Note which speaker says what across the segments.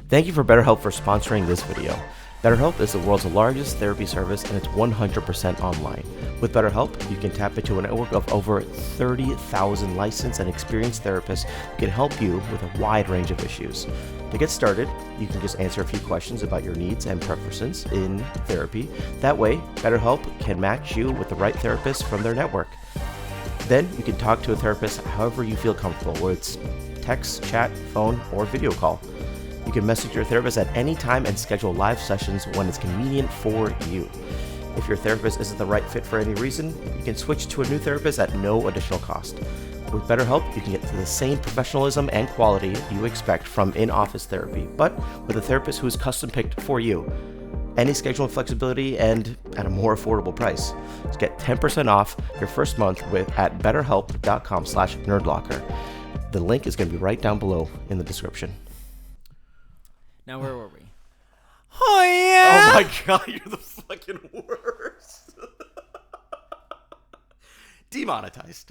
Speaker 1: Thank you for BetterHelp for sponsoring this video. BetterHelp is the world's largest therapy service and it's 100% online. With BetterHelp, you can tap into a network of over 30,000 licensed and experienced therapists who can help you with a wide range of issues. To get started, you can just answer a few questions about your needs and preferences in therapy. That way, BetterHelp can match you with the right therapist from their network. Then you can talk to a therapist however you feel comfortable, whether it's text, chat, phone, or video call. You can message your therapist at any time and schedule live sessions when it's convenient for you. If your therapist isn't the right fit for any reason, you can switch to a new therapist at no additional cost. With BetterHelp, you can get to the same professionalism and quality you expect from in-office therapy, but with a therapist who is custom-picked for you. Any scheduling flexibility and at a more affordable price. Just get 10% off your first month at betterhelp.com/nerdlocker. The link is going to be right down below in the description.
Speaker 2: Now, where were we?
Speaker 1: Oh, yeah! Oh, my God, you're the fucking worst. Demonetized.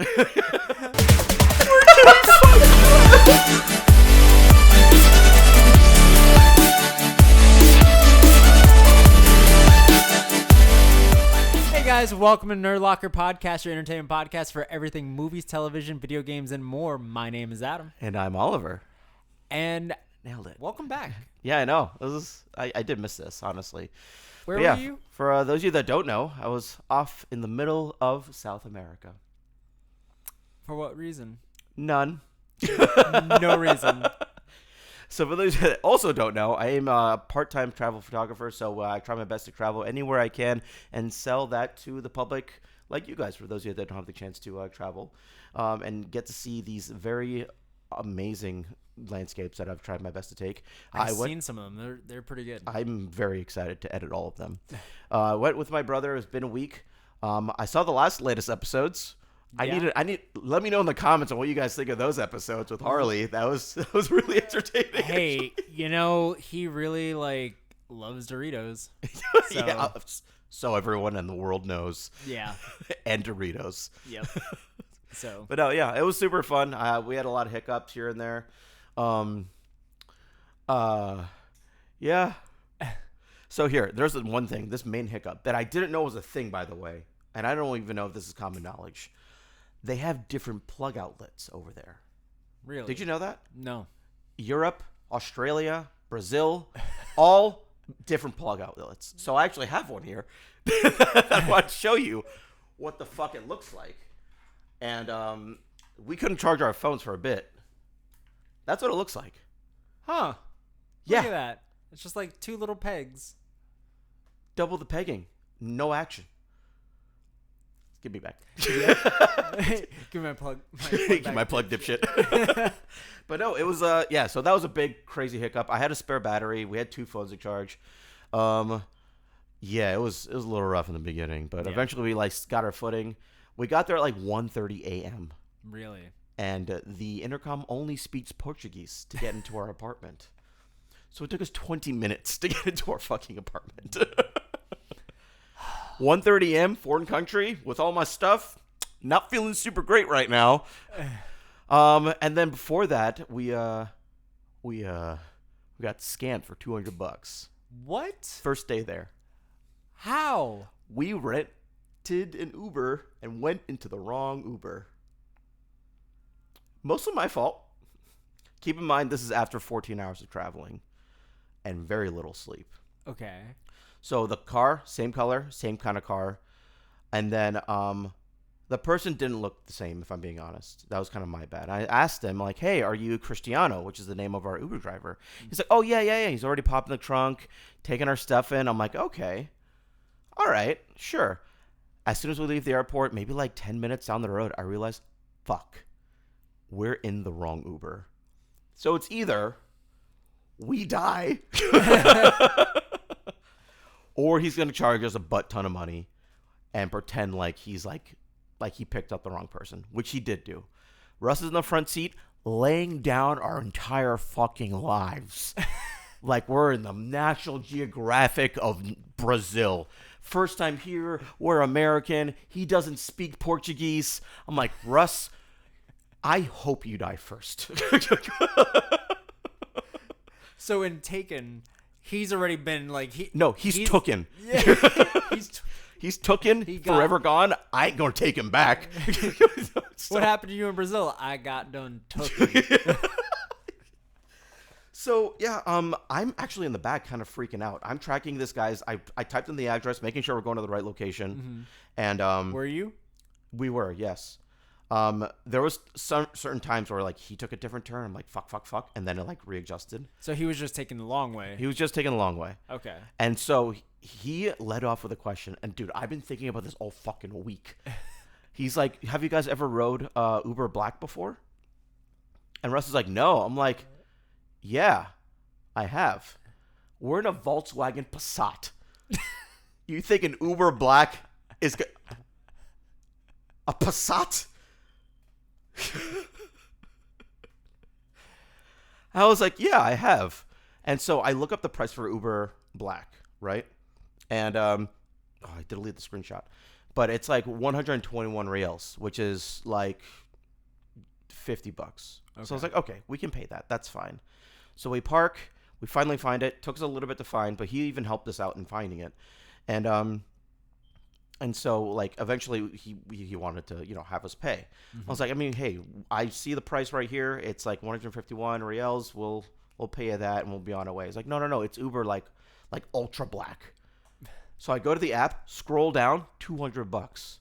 Speaker 2: Hey, guys, welcome to Nerd Locker Podcast, your entertainment podcast for everything movies, television, video games, and more. My name is Adam.
Speaker 1: And I'm Oliver.
Speaker 2: And
Speaker 1: nailed it.
Speaker 2: Welcome back.
Speaker 1: Yeah, I know. I did miss this, honestly.
Speaker 2: Where were you?
Speaker 1: For those of you that don't know, I was off in the middle of South America.
Speaker 2: For what reason?
Speaker 1: None.
Speaker 2: No reason.
Speaker 1: So for those that also don't know, I am a part-time travel photographer, so I try my best to travel anywhere I can and sell that to the public, like you guys, for those of you that don't have the chance to travel, and get to see these very amazing landscapes that I've tried my best to take.
Speaker 2: I've seen some of them. They're pretty good.
Speaker 1: I'm very excited to edit all of them. I went with my brother. It's been a week. I saw the latest episodes.
Speaker 2: Yeah.
Speaker 1: Let me know in the comments on what you guys think of those episodes with Harley. That was really entertaining.
Speaker 2: Hey, he really loves Doritos. So.
Speaker 1: Yeah, so everyone in the world knows.
Speaker 2: Yeah.
Speaker 1: And Doritos.
Speaker 2: Yep. So.
Speaker 1: But no, yeah, it was super fun. We had a lot of hiccups here and there. Yeah. So here, there's one thing, this main hiccup that I didn't know was a thing, by the way, and I don't even know if this is common knowledge. They have different plug outlets over there.
Speaker 2: Really?
Speaker 1: Did you know that?
Speaker 2: No.
Speaker 1: Europe, Australia, Brazil, all different plug outlets. So I actually have one here. I want to show you what the fuck it looks like. And we couldn't charge our phones for a bit. That's what it looks like.
Speaker 2: Huh.
Speaker 1: Yeah.
Speaker 2: Look at that. It's just like two little pegs.
Speaker 1: Double the pegging. No action. Give me back.
Speaker 2: Give me my plug.
Speaker 1: My plug, dipshit. But no, it was so that was a big crazy hiccup. I had a spare battery. We had two phones to charge. Yeah, it was a little rough in the beginning, but eventually we got our footing. We got there at 1:30 a.m.
Speaker 2: Really?
Speaker 1: And the intercom only speaks Portuguese to get into our apartment. So it took us 20 minutes to get into our fucking apartment. 1:30 a.m., foreign country, with all my stuff. Not feeling super great right now. And then before that, we got scammed for $200.
Speaker 2: What?
Speaker 1: First day there.
Speaker 2: How?
Speaker 1: We rented an Uber and went into the wrong Uber. Mostly my fault. Keep in mind, this is after 14 hours of traveling and very little sleep.
Speaker 2: Okay.
Speaker 1: So the car, same color, same kind of car. And then the person didn't look the same, if I'm being honest. That was kind of my bad. I asked him, hey, are you Cristiano, which is the name of our Uber driver? He's like, oh, yeah. He's already popped in the trunk, taking our stuff in. I'm like, okay. All right, sure. As soon as we leave the airport, maybe 10 minutes down the road, I realized, fuck. We're in the wrong Uber. So it's either we die or he's going to charge us a butt ton of money and pretend like he's like he picked up the wrong person, which he did do. Russ is in the front seat laying down our entire fucking lives. Like we're in the National Geographic of Brazil. First time here, we're American. He doesn't speak Portuguese. I'm like, Russ, I hope you die first.
Speaker 2: So in Taken, he's already been like
Speaker 1: He's tooken.
Speaker 2: Yeah,
Speaker 1: He's tooken, forever gone. I ain't gonna take him back.
Speaker 2: What happened to you in Brazil? I got done tooken.
Speaker 1: So yeah, I'm actually in the back, kind of freaking out. I'm tracking this guy's. I typed in the address, making sure we're going to the right location, and
Speaker 2: Were you?
Speaker 1: we were, yes. There was some certain times where like he took a different turn. I'm like fuck, and then it like readjusted.
Speaker 2: So he was just taking the long way.
Speaker 1: He was just taking the long way.
Speaker 2: Okay.
Speaker 1: And so he led off with a question, and dude, I've been thinking about this all fucking week. He's like, "Have you guys ever rode Uber Black before?" And Russ is like, "No." I'm like, "Yeah, I have. We're in a Volkswagen Passat. You think an Uber Black is a Passat?" I was like, "Yeah, I have." And so I look up the price for Uber Black, right? And I deleted the screenshot, but it's like 121 reals, which is like $50. Okay. So I was like, okay, we can pay that. That's fine. So we park. We finally find it. Took us a little bit to find, but he even helped us out in finding it. And so like eventually he wanted to have us pay. I was like, I mean, hey, I see the price right here. It's like 151 reals. We'll pay you that and we'll be on our way. He's like, no, it's Uber like ultra black. So I go to the app, scroll down, $200.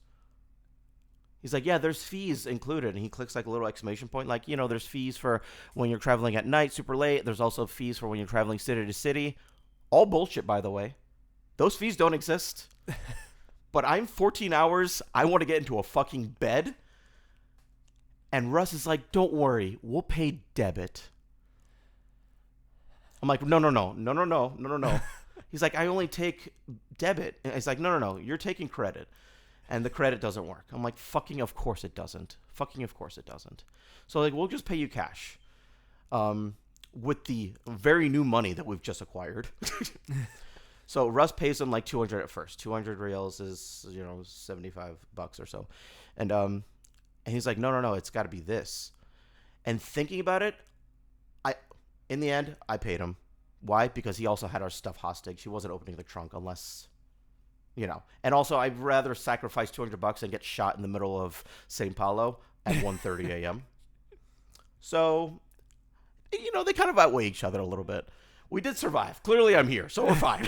Speaker 1: He's like, yeah, there's fees included. And he clicks like a little exclamation point. Like, there's fees for when you're traveling at night, super late. There's also fees for when you're traveling city to city. All bullshit, by the way. Those fees don't exist. But I'm 14 hours. I want to get into a fucking bed. And Russ is like, don't worry. We'll pay debit. I'm like, no. He's like, I only take debit. And he's like, no. You're taking credit. And the credit doesn't work. I'm like, fucking of course it doesn't. So like, we'll just pay you cash. With the very new money that we've just acquired. So Russ pays him like 200 at first. 200 reals is, $75 or so. And he's like, no, it's got to be this. And thinking about it, in the end, I paid him. Why? Because he also had our stuff hostage. He wasn't opening the trunk unless, And also, I'd rather sacrifice $200 and get shot in the middle of St. Paulo at 1:30 a.m. So, they kind of outweigh each other a little bit. We did survive. Clearly, I'm here, so we're fine.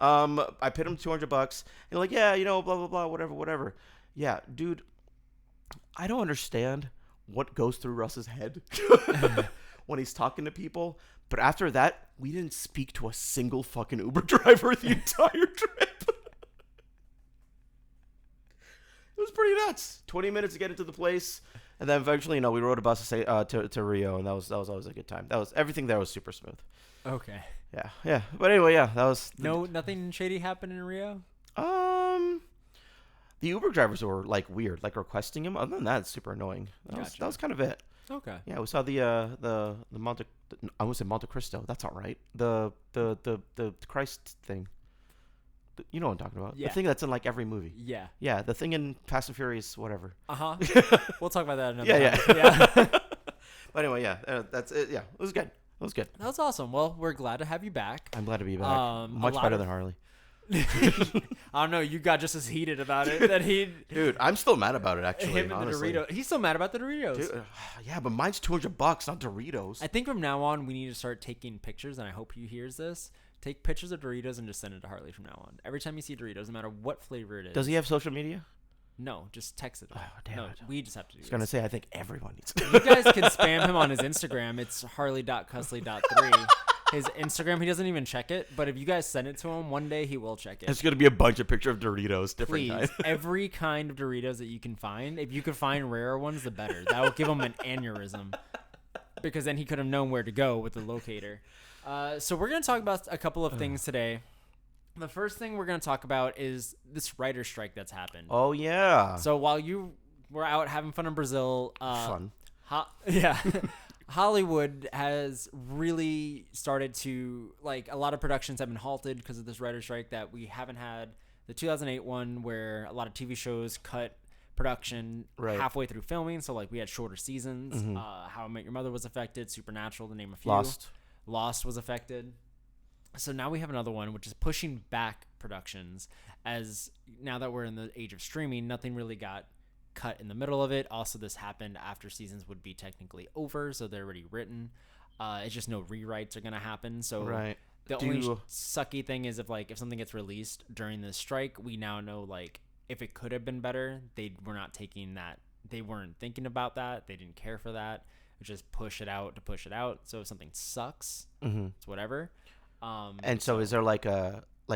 Speaker 1: I paid him $200. And like, yeah, blah, blah, blah, whatever. Yeah, dude, I don't understand what goes through Russ's head when he's talking to people. But after that, we didn't speak to a single fucking Uber driver the entire trip. It was pretty nuts. 20 minutes to get into the place. And then eventually, we rode a bus to Rio, and that was always a good time. Everything there was super smooth.
Speaker 2: Okay.
Speaker 1: Yeah. But anyway, yeah, that was
Speaker 2: nothing shady happened in Rio.
Speaker 1: The Uber drivers were like weird, like requesting him. Other than that, it's super annoying. That was kind of it.
Speaker 2: Okay.
Speaker 1: Yeah, we saw the Monte. I would say Monte Cristo. That's all right. The Christ thing. You know what I'm talking about.
Speaker 2: Yeah.
Speaker 1: The thing that's in like every movie.
Speaker 2: Yeah.
Speaker 1: Yeah, the thing in Fast and Furious, whatever.
Speaker 2: We'll talk about that another time.
Speaker 1: Yeah. But anyway, yeah, that's it. Yeah, it was good. That
Speaker 2: was awesome. Well, we're glad to have you back.
Speaker 1: I'm glad to be back. Much better than Harley.
Speaker 2: I don't know. You got just as heated about it that he.
Speaker 1: Dude, I'm still mad about it. Actually,
Speaker 2: him and
Speaker 1: honestly.
Speaker 2: the Doritos. He's still mad about the Doritos.
Speaker 1: Dude, yeah, but mine's $200, not Doritos.
Speaker 2: I think from now on we need to start taking pictures, and I hope he hears this. Take pictures of Doritos and just send it to Harley from now on. Every time you see Doritos, no matter what flavor it is.
Speaker 1: Does he have social media?
Speaker 2: No, just text it.
Speaker 1: Oh, damn it.
Speaker 2: We just have to do it.
Speaker 1: I was going to say, I think everyone needs to.
Speaker 2: You guys can spam him on his Instagram. It's harley.cusley.3. His Instagram, he doesn't even check it. But if you guys send it to him, one day he will check it.
Speaker 1: It's going to be a bunch of pictures of Doritos, different kinds.
Speaker 2: Every kind of Doritos that you can find. If you could find rarer ones, the better. That will give him an aneurysm. Because then he could have known where to go with the locator. So we're going to talk about a couple of things today. The first thing we're going to talk about is this writer's strike that's happened.
Speaker 1: Oh, yeah.
Speaker 2: So while you were out having fun in Brazil.
Speaker 1: Fun.
Speaker 2: Hollywood has really started to, like, a lot of productions have been halted because of this writer's strike that we haven't had. The 2008 one where a lot of TV shows cut production
Speaker 1: Right.
Speaker 2: halfway through filming. So like we had shorter seasons.
Speaker 1: Mhm.
Speaker 2: How I Met Your Mother was affected. Supernatural, to name a few.
Speaker 1: Lost.
Speaker 2: Was affected. So now we have another one, which is pushing back productions. As now that we're in the age of streaming, nothing really got cut in the middle of it. Also, this happened after seasons would be technically over, so they're already written. It's just no rewrites are gonna happen. So
Speaker 1: Right.
Speaker 2: the only sucky thing is if something gets released during the strike, we now know like if it could have been better, they were not taking that. They weren't thinking about that. They didn't care for that. Just push it out to push it out. So if something sucks, it's whatever.
Speaker 1: And so is there like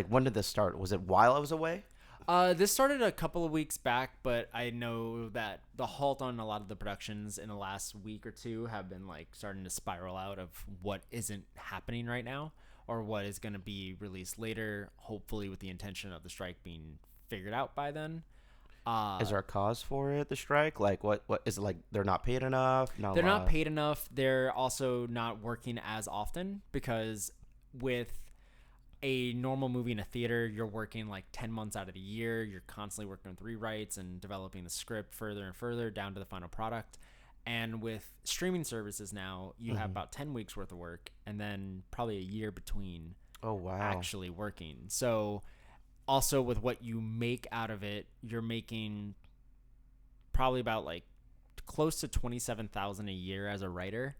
Speaker 1: when did this start? Was it while I was away?
Speaker 2: This started a couple of weeks back, but I know that the halt on a lot of the productions in the last week or two have been like starting to spiral out of what isn't happening right now or what is going to be released later, hopefully with the intention of the strike being figured out by then.
Speaker 1: Is there a cause for it, the strike? Like what is it, like they're not paid enough?
Speaker 2: They're not paid enough. They're also not working as often because with a normal movie in a theater, you're working like 10 months out of the year. You're constantly working with rewrites and developing the script further and further down to the final product. And with streaming services now, you have about 10 weeks worth of work and then probably a year between actually working. So also with what you make out of it, you're making probably about like close to $27,000 a year as a writer.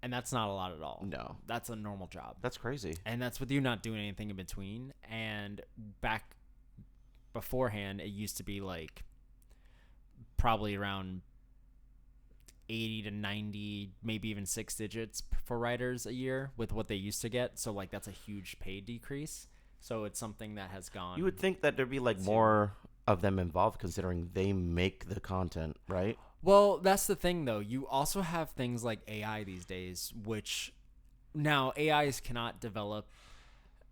Speaker 2: And that's not a lot at all.
Speaker 1: No.
Speaker 2: That's a normal job.
Speaker 1: That's crazy.
Speaker 2: And that's with you not doing anything in between. And back beforehand, it used to be like probably around 80 to 90, maybe even 6 digits for writers a year with what they used to get. So like that's a huge pay decrease. So it's something that has gone.
Speaker 1: You would think that there'd be like more of them involved considering they make the content, right?
Speaker 2: Well, that's the thing, though. You also have things like AI these days, which now AIs cannot develop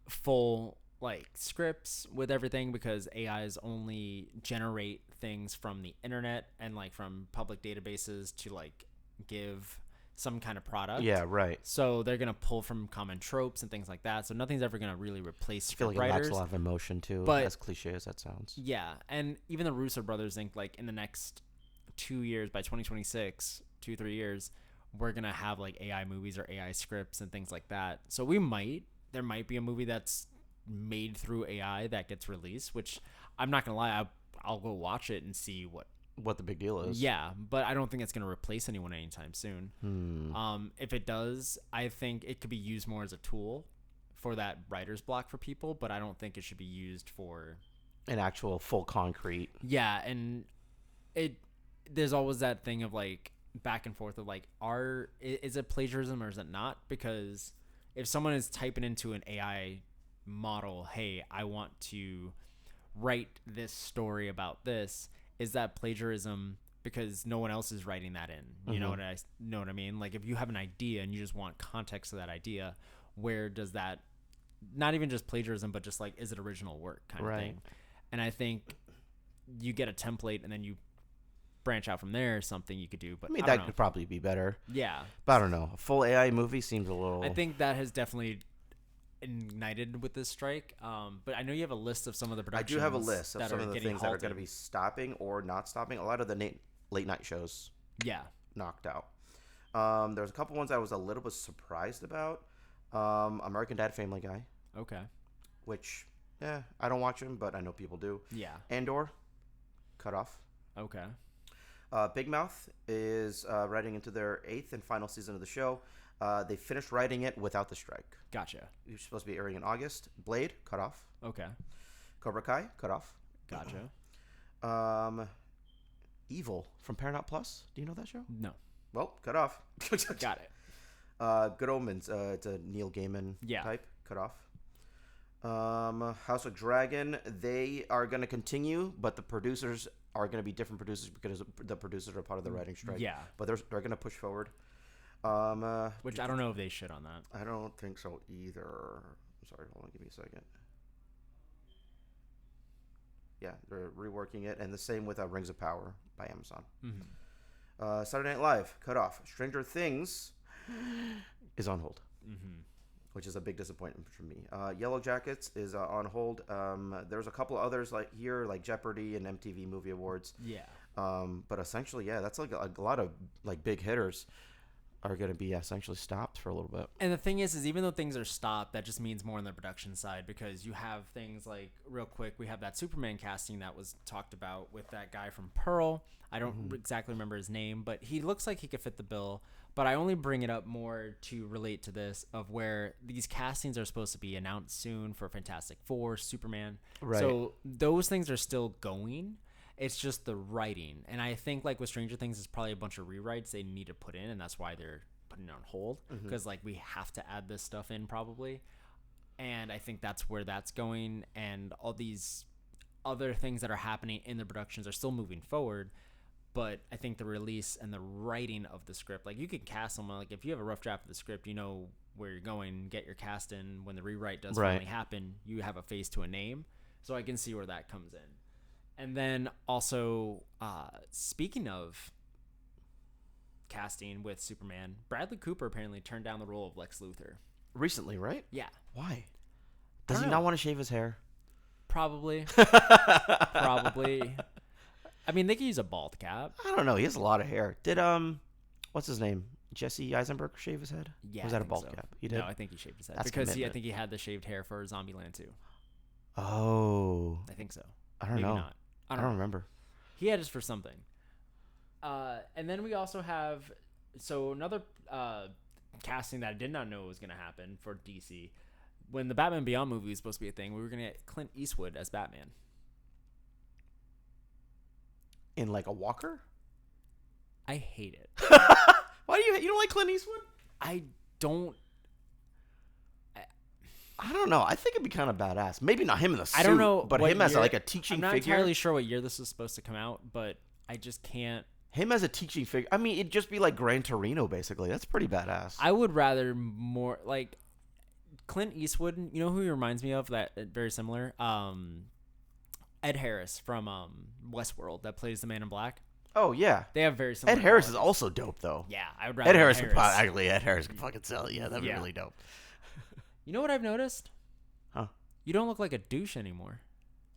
Speaker 2: full like scripts with everything because AIs only generate things from the internet and like from public databases to like give some kind of product.
Speaker 1: Yeah, right.
Speaker 2: So they're gonna pull from common tropes and things like that. So nothing's ever gonna really replace
Speaker 1: I feel like
Speaker 2: script
Speaker 1: it
Speaker 2: writers.
Speaker 1: lacks a lot of emotion too,
Speaker 2: But
Speaker 1: as cliche as that sounds.
Speaker 2: Yeah, and even the Russo brothers think like in the next 2 years, by 2026, 2-3 years, we're gonna have like AI movies or AI scripts and things like that. So there might be a movie that's made through AI that gets released, which I'm not gonna lie, I'll go watch it and see what
Speaker 1: the big deal is.
Speaker 2: Yeah, but I don't think it's gonna replace anyone anytime soon. If it does, I think it could be used more as a tool for that writer's block for people, but I don't think it should be used for
Speaker 1: an actual full concrete.
Speaker 2: Yeah, and there's always that thing of like back and forth of like, is it plagiarism or is it not? Because if someone is typing into an AI model, hey, I want to write this story about this, is that plagiarism because no one else is writing that in? You know what I mean? Like if you have an idea and you just want context to that idea, where does that, not even just plagiarism, but just like, is it original work kind of thing? And I think you get a template and then you branch out from there is something you could do. But I mean,
Speaker 1: that could probably be better.
Speaker 2: Yeah.
Speaker 1: But I don't know. A full AI movie seems a little...
Speaker 2: I think that has definitely ignited with this strike. But I know you have a list of some of the productions.
Speaker 1: I do have a list of some of the things
Speaker 2: halted.
Speaker 1: that are going to be stopping or not stopping. A lot of the late night shows knocked out. There's a couple ones I was a little bit surprised about. American Dad, Family Guy.
Speaker 2: Okay.
Speaker 1: Which, I don't watch them, but I know people do.
Speaker 2: Yeah.
Speaker 1: Andor, cut off.
Speaker 2: Okay.
Speaker 1: Big Mouth is writing into their 8th and final season of the show. They finished writing it without the strike.
Speaker 2: Gotcha.
Speaker 1: It was supposed to be airing in August. Blade, cut off.
Speaker 2: Okay.
Speaker 1: Cobra Kai, cut off.
Speaker 2: Gotcha.
Speaker 1: Evil from Paramount Plus. Do you know that show?
Speaker 2: No.
Speaker 1: Well, cut off.
Speaker 2: Got it.
Speaker 1: Good Omens. It's a Neil Gaiman type. Cut off. House of Dragon. They are going to continue, but the producers are going to be different producers because the producers are part of the writing strike.
Speaker 2: Yeah.
Speaker 1: But they're going to push forward.
Speaker 2: Which I don't know if they should on that.
Speaker 1: I don't think so either. I'm sorry. Hold on. Give me a second. Yeah, they're reworking it. And the same with Rings of Power by Amazon. Saturday Night Live, cut off. Stranger Things is on hold. Which is a big disappointment for me. Yellow Jackets is on hold. There's a couple others like Jeopardy and MTV Movie Awards.
Speaker 2: Yeah.
Speaker 1: But essentially, yeah, that's like a lot of like big hitters are going to be essentially stopped for a little bit.
Speaker 2: And the thing is even though things are stopped, that just means more on the production side, because you have things like, real quick, we have that Superman casting that was talked about with that guy from Pearl. I don't exactly remember his name, but he looks like he could fit the bill. But I only bring it up more to relate to this of where these castings are supposed to be announced soon for Fantastic Four, Superman.
Speaker 1: Right.
Speaker 2: So those things are still going. It's just the writing. And I think like with Stranger Things, it's probably a bunch of rewrites they need to put in, and that's why they're putting it on hold, because like we have to add this stuff in probably. And I think that's where that's going, and all these other things that are happening in the productions are still moving forward. But I think the release and the writing of the script, like you can cast someone, like if you have a rough draft of the script, you know where you're going, get your cast in. When the rewrite does finally happen, you have a face to a name. So I can see where that comes in. And then also, speaking of casting with Superman, Bradley Cooper apparently turned down the role of Lex Luthor.
Speaker 1: Recently, right?
Speaker 2: Yeah.
Speaker 1: Why? Does he not want to shave his hair?
Speaker 2: Probably. Probably. I mean, they could use a bald cap.
Speaker 1: I don't know. He has a lot of hair. Did what's his name? Jesse Eisenberg shave his head?
Speaker 2: Yeah.
Speaker 1: Or was that a bald cap? He did.
Speaker 2: No, I think he shaved his head.
Speaker 1: That's
Speaker 2: because I
Speaker 1: commitment.
Speaker 2: think he had the shaved hair for Zombieland 2.
Speaker 1: Oh.
Speaker 2: I think so.
Speaker 1: I don't
Speaker 2: Maybe
Speaker 1: know.
Speaker 2: not.
Speaker 1: I don't remember.
Speaker 2: He had it for something. And then we also have another casting that I did not know was going to happen for DC. When the Batman Beyond movie was supposed to be a thing, we were going to get Clint Eastwood as Batman.
Speaker 1: In like a walker?
Speaker 2: I hate it.
Speaker 1: Why do you don't like Clint Eastwood?
Speaker 2: I don't.
Speaker 1: I don't know. I think it'd be kind of badass. Maybe not him in the suit.
Speaker 2: I don't know,
Speaker 1: but him as like a teaching
Speaker 2: I'm not
Speaker 1: figure.
Speaker 2: entirely sure what year this is supposed to come out, but I just can't.
Speaker 1: Him as a teaching figure. I mean, it'd just be like Gran Torino, basically. That's pretty badass.
Speaker 2: I would rather more like Clint Eastwood. You know who he reminds me of? That very similar. Ed Harris from Westworld that plays the Man in Black.
Speaker 1: Oh yeah,
Speaker 2: They have very similar.
Speaker 1: Ed Harris is
Speaker 2: qualities.
Speaker 1: also dope though.
Speaker 2: Yeah, I would rather.
Speaker 1: Ed Harris could fucking sell it. Yeah, that'd be
Speaker 2: Yeah.
Speaker 1: really dope.
Speaker 2: You know what I've noticed?
Speaker 1: Huh?
Speaker 2: You don't look like a douche anymore.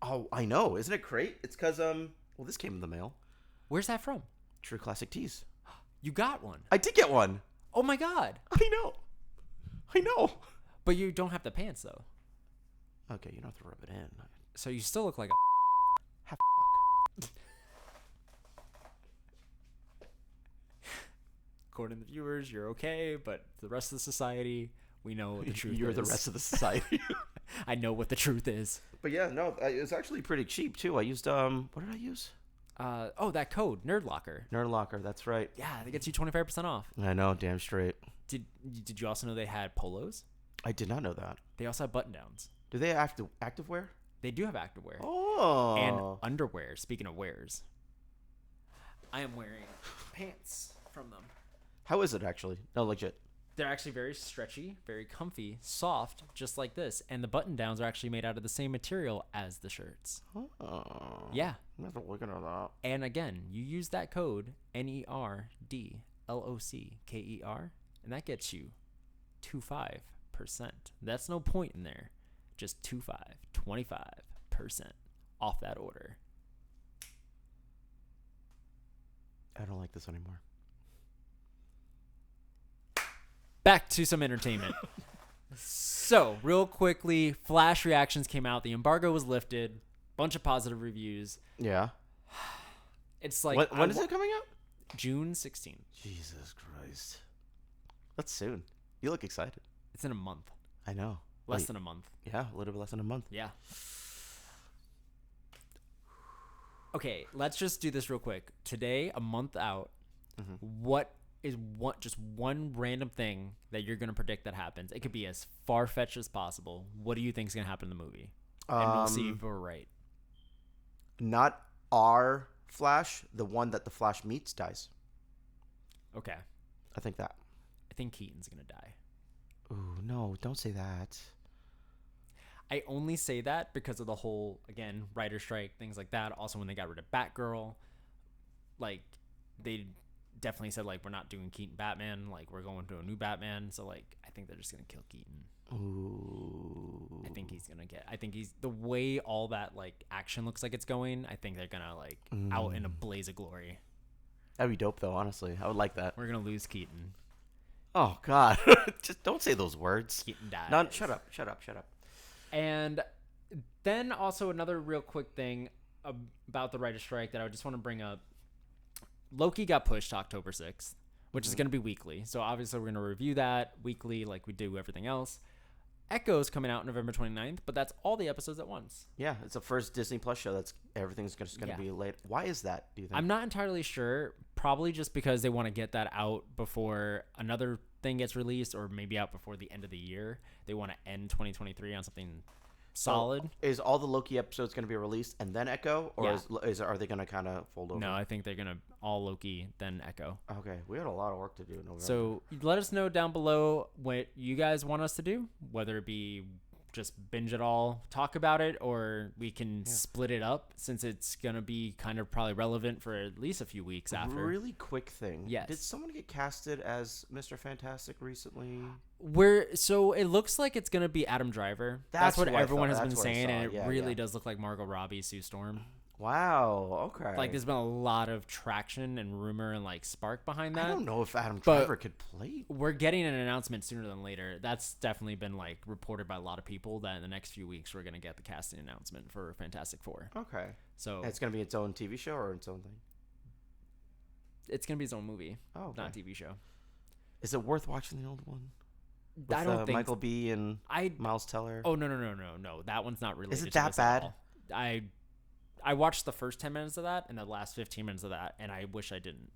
Speaker 1: Oh, I know. Isn't it great? It's because well, this came in the mail.
Speaker 2: Where's that from?
Speaker 1: True Classic Tees.
Speaker 2: You got one.
Speaker 1: I did get one.
Speaker 2: Oh my god.
Speaker 1: I know.
Speaker 2: But you don't have the pants though.
Speaker 1: Okay, you don't have to rub it in.
Speaker 2: So you still look like a.
Speaker 1: Have
Speaker 2: According to the viewers, you're okay, but the rest of the society, we know what the truth
Speaker 1: You're
Speaker 2: is.
Speaker 1: the rest of the society.
Speaker 2: I know what the truth is.
Speaker 1: But yeah, no, it's actually pretty cheap too. I used what did I use?
Speaker 2: That code, Nerd Locker.
Speaker 1: Nerd Locker. That's right.
Speaker 2: Yeah, that gets you 25% off.
Speaker 1: I know, damn straight.
Speaker 2: Did you also know they had polos?
Speaker 1: I did not know that.
Speaker 2: They also have button downs.
Speaker 1: Do they have activewear?
Speaker 2: They do have activewear.
Speaker 1: Oh.
Speaker 2: And underwear. Speaking of wears, I am wearing pants from them.
Speaker 1: How is it actually? No, legit.
Speaker 2: They're actually very stretchy, very comfy, soft, just like this. And the button downs are actually made out of the same material as the shirts.
Speaker 1: Oh.
Speaker 2: Yeah.
Speaker 1: I'm not looking at that.
Speaker 2: And again, you use that code NERDLOCKER, and that gets you 25%. That's no point in there. Just 25% off that order.
Speaker 1: I don't like this anymore.
Speaker 2: Back to some entertainment. So, real quickly, Flash reactions came out. The embargo was lifted. Bunch of positive reviews.
Speaker 1: Yeah.
Speaker 2: It's like
Speaker 1: when is it coming out?
Speaker 2: June 16th.
Speaker 1: Jesus Christ. That's soon. You look excited.
Speaker 2: It's in a month.
Speaker 1: I know.
Speaker 2: Less than a month.
Speaker 1: Yeah, a little bit less than a month.
Speaker 2: Yeah. Okay, let's just do this real quick. Today, a month out, what is just one random thing that you're going to predict that happens? It could be as far-fetched as possible. What do you think is going to happen in the movie? And we'll see if we're right.
Speaker 1: Not our Flash, the one that the Flash meets dies.
Speaker 2: Okay.
Speaker 1: I think that.
Speaker 2: I think Keaton's going to die.
Speaker 1: Ooh, no, don't say that.
Speaker 2: I only say that because of the whole, again, writer strike, things like that. Also, when they got rid of Batgirl, like, they definitely said, like, we're not doing Keaton Batman. Like, we're going to a new Batman. So, like, I think they're just going to kill Keaton.
Speaker 1: Ooh.
Speaker 2: I think he's gonna get. I think he's the way all that like action looks like it's going. I think they're gonna like out in a blaze of glory.
Speaker 1: That'd be dope, though. Honestly, I would like that.
Speaker 2: We're gonna lose Keaton.
Speaker 1: Oh God, just don't say those words.
Speaker 2: Keaton dies.
Speaker 1: No, shut up.
Speaker 2: And then also another real quick thing about the writer's strike that I just want to bring up. Loki got pushed to October 6th, which is going to be weekly. So obviously we're going to review that weekly like we do everything else. Echo's coming out November 29th, but that's all the episodes at once.
Speaker 1: Yeah, it's the first Disney Plus show that's everything's just going to be late. Why is that, do you think?
Speaker 2: I'm not entirely sure. Probably just because they want to get that out before another thing gets released, or maybe out before the end of the year. They want to end 2023 on something solid.
Speaker 1: So is all the Loki episodes going to be released and then Echo, or are they going to kind of fold over?
Speaker 2: No, I think they're going to all Loki, then Echo.
Speaker 1: Okay, we had a lot of work to do in November.
Speaker 2: So let us know down below what you guys want us to do, whether it be just binge it all, talk about it, or we can split it up since it's going to be kind of probably relevant for at least a few weeks after.
Speaker 1: Really quick thing.
Speaker 2: Yes.
Speaker 1: Did someone get casted as Mr. Fantastic recently?
Speaker 2: So it looks like it's going to be Adam Driver. That's what everyone has been saying, and it really does look like Margot Robbie, Sue Storm.
Speaker 1: Wow, okay.
Speaker 2: Like, there's been a lot of traction and rumor and, like, spark behind that.
Speaker 1: I don't know if Adam Driver could play.
Speaker 2: We're getting an announcement sooner than later. That's definitely been, like, reported by a lot of people that in the next few weeks we're going to get the casting announcement for Fantastic Four.
Speaker 1: Okay.
Speaker 2: So
Speaker 1: and it's going to be its own TV show or its own thing?
Speaker 2: It's going to be its own movie, not TV show.
Speaker 1: Is it worth watching the old one? With,
Speaker 2: I don't think
Speaker 1: Michael B. and Miles Teller.
Speaker 2: Oh, no. That one's not related.
Speaker 1: Is it that bad?
Speaker 2: I watched the first 10 minutes of that and the last 15 minutes of that, and I wish I didn't.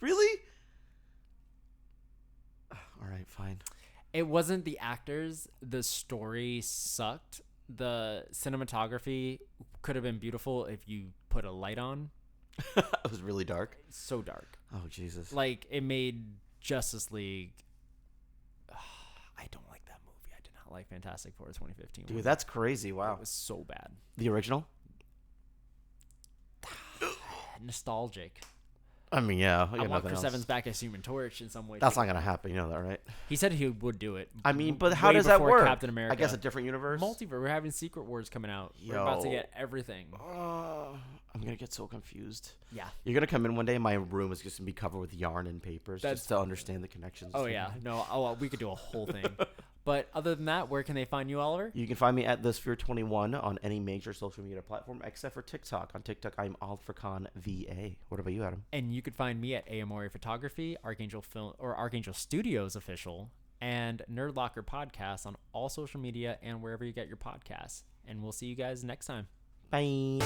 Speaker 1: Really? All right, fine.
Speaker 2: It wasn't the actors. The story sucked. The cinematography could have been beautiful if you put a light on.
Speaker 1: It was really dark.
Speaker 2: So dark.
Speaker 1: Oh, Jesus.
Speaker 2: Like, it made Justice League. I don't like that movie. I did not like Fantastic Four 2015.
Speaker 1: Dude, that's crazy. Wow.
Speaker 2: It was so bad.
Speaker 1: The original?
Speaker 2: Nostalgic.
Speaker 1: I mean, yeah.
Speaker 2: I want Chris Evans back as Human Torch in some way.
Speaker 1: That's not going to happen. You know that, right?
Speaker 2: He said he would do it.
Speaker 1: I mean, but how does that work?
Speaker 2: Captain America.
Speaker 1: I guess a different universe?
Speaker 2: Multiverse. We're having Secret Wars coming out. We're about to get everything.
Speaker 1: I'm going to get so confused.
Speaker 2: Yeah.
Speaker 1: You're going to come in one day, my room is just going to be covered with yarn and papers just to understand the connections.
Speaker 2: Oh, yeah. No, we could do a whole thing. But other than that, where can they find you, Oliver?
Speaker 1: You can find me at TheSphere21 on any major social media platform except for TikTok. On TikTok, I'm Oliver Khan VA. What about you, Adam?
Speaker 2: And you can find me at Amore Photography, Archangel Studios official, and Nerd Locker Podcast on all social media and wherever you get your podcasts. And we'll see you guys next time.
Speaker 1: Bye.